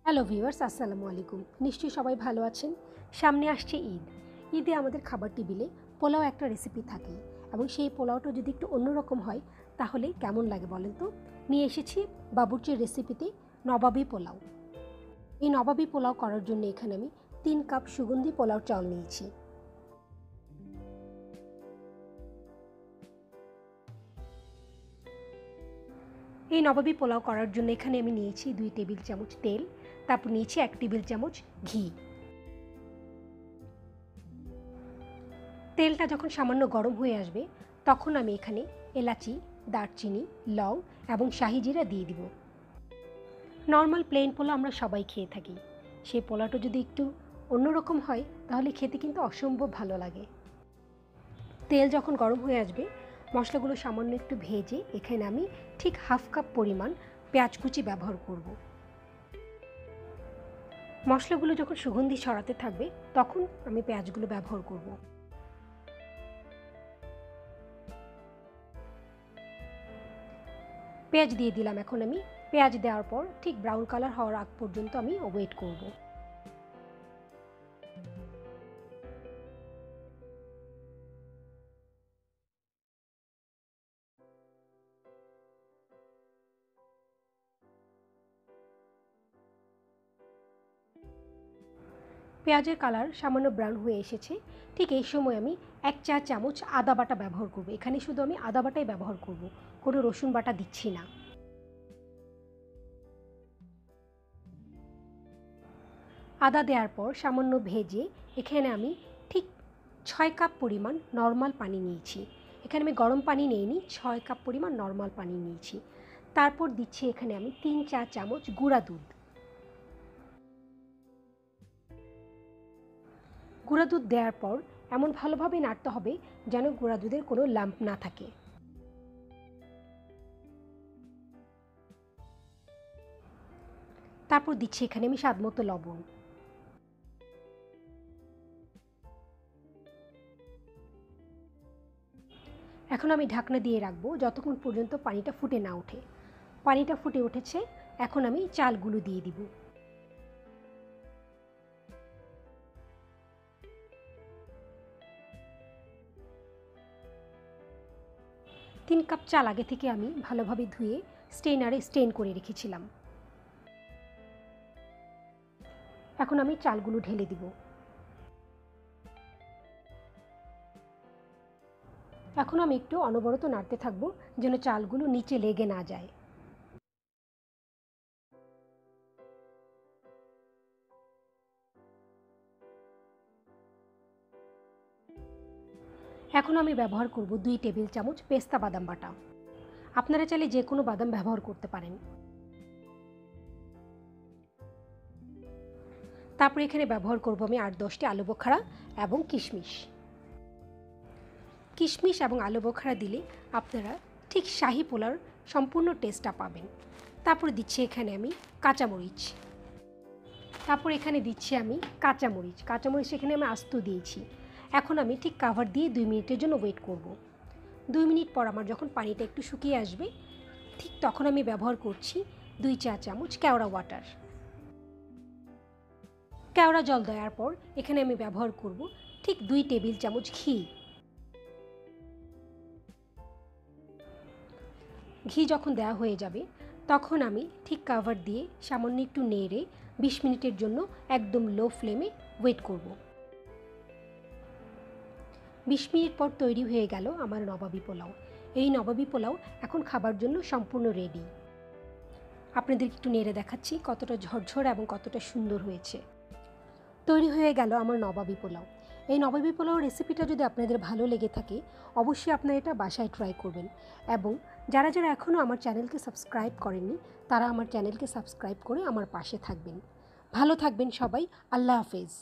Hello viewers, আসসালামু আলাইকুম। নিশ্চয়ই সবাই ভালো আছেন। সামনে আসছে ঈদ। ঈদে আমাদের খাবার টেবিলে পোলাও একটা রেসিপি থাকে, এবং সেই পোলাওটা যদি একটু অন্যরকম হয় তাহলে কেমন লাগে বলেন তো। নিয়ে এসেছি বাবুর্চির রেসিপিতে নবাবী পোলাও। এই নবাবী পোলাও করার জন্য এখানে আমি 3 কাপ সুগন্ধি পোলাও চাল নিয়েছি। এই নবাবী পোলাও করার জন্য এখানে আমি নিয়েছি 2 টেবিল চামচ তেল, তারপর নিয়েছি 1 টেবিল চামচ ঘি। তেলটা যখন সামান্য গরম হয়ে আসবে তখন আমি এখানে এলাচি, দারচিনি, লং এবং শাহি জিরা দিয়ে দিব। নর্মাল প্লেন পোলাও আমরা সবাই খেয়ে থাকি, সেই পোলাওটা যদি একটু অন্যরকম হয় তাহলে খেতে কিন্তু অসম্ভব ভালো লাগে। তেল যখন গরম হয়ে আসবে মশলাগুলো সামান্য একটু ভেজে এখানে আমি ঠিক হাফ কাপ পরিমাণ পেঁয়াজ কুচি ব্যবহার করব। মশলাগুলো যখন সুগন্ধি ছড়াতে থাকবে তখন আমি পেঁয়াজগুলো ব্যবহার করব। পেঁয়াজ দিয়ে দিলাম। এখন আমি পেঁয়াজ দেওয়ার পর ঠিক ব্রাউন কালার হওয়ার আগ পর্যন্ত আমি ওয়েট করব। পেঁয়াজের কালার সামান্য ব্রাউন হয়ে এসেছে। ঠিক এই সময় আমি 1 চা চামচ আদা বাটা ব্যবহার করব। এখানে শুধু আমি আদা বাটাই ব্যবহার করব, কোনো রসুন বাটা দিচ্ছি না। আদা দেওয়ার পর সামান্য ভেজে এখানে আমি ঠিক 6 কাপ পরিমাণ নর্মাল পানি নিয়েছি। এখানে আমি গরম পানি নিইনি, 6 কাপ পরিমাণ নর্মাল পানি নিয়েছি। তারপর দিচ্ছি এখানে আমি 3 চা চামচ গুঁড়া দুধ। গুঁড়া দুধ দেওয়ার পর এমন ভালোভাবে নাড়তে হবে যেন গুঁড়া দুধের কোনো লাম্প না থাকে। তারপর দিচ্ছি এখানে আমি স্বাদমতো লবণ। এখন আমি ঢাকনা দিয়ে রাখবো যতক্ষণ পর্যন্ত পানিটা ফুটে না ওঠে। পানিটা ফুটে উঠেছে, এখন আমি চালগুলো দিয়ে দিব। তিন কাপ চাল আগে থেকে আমি ভালোভাবে ধুয়ে স্ট্রেনারে স্ট্রেন করে রেখেছিলাম। এখন আমি চালগুলো ঢেলে দিব। এখন আমি একটু অনবরত নাড়তে থাকবো যেন চালগুলো নিচে লেগে না যায়। এখন আমি ব্যবহার করব 2 টেবিল চামচ পেস্তা বাদাম বাটা। আপনারা চাইলে যে কোনো বাদাম ব্যবহার করতে পারেন। তারপর এখানে ব্যবহার করব আমি 8-10টি আলু বোখারা এবং কিশমিশ। কিশমিশ এবং আলু বোখারা দিলে আপনারা ঠিক শাহি পোলাওর সম্পূর্ণ টেস্টটা পাবেন। তারপর দিচ্ছি এখানে আমি কাঁচামরিচ। তারপর এখানে দিচ্ছি আমি কাঁচামরিচ এখানে আমি আস্ত দিয়েছি। এখন আমি ঠিক কভার দিয়ে 2 মিনিটের জন্য ওয়েট করব। 2 মিনিট পর আমার যখন পানিটা একটু শুকিয়ে আসবে ঠিক তখন আমি ব্যবহার করছি 2 চা চামচ কেওড়া ওয়াটার। কেওড়া জল দেওয়ার পর এখানে আমি ব্যবহার করব ঠিক 2 টেবিল চামচ ঘি। ঘি যখন দেওয়া হয়ে যাবে তখন আমি ঠিক কভার দিয়ে সামান্য একটু নেড়ে 20 মিনিটের জন্য একদম লো ফ্লেমে ওয়েট করব। 20 মিনিট পর তৈরি হয়ে গেল আমার নবাবী পোলাও। এই নবাবী পোলাও এখন খাবার জন্য সম্পূর্ণ রেডি। আপনাদের একটু নেড়ে দেখাচ্ছি কতটা ঝরঝর এবং কতটা সুন্দর হয়েছে। তৈরি হয়ে গেল আমার নবাবী পোলাও। এই নবাবী পোলাও রেসিপিটা যদি আপনাদের ভালো লেগে থাকে অবশ্যই আপনারা এটা বাসায় ট্রাই করবেন, এবং যারা যারা এখনও আমার চ্যানেলকে সাবস্ক্রাইব করেননি তারা আমার চ্যানেলকে সাবস্ক্রাইব করে আমার পাশে থাকবেন। ভালো থাকবেন সবাই। আল্লাহ হাফেজ।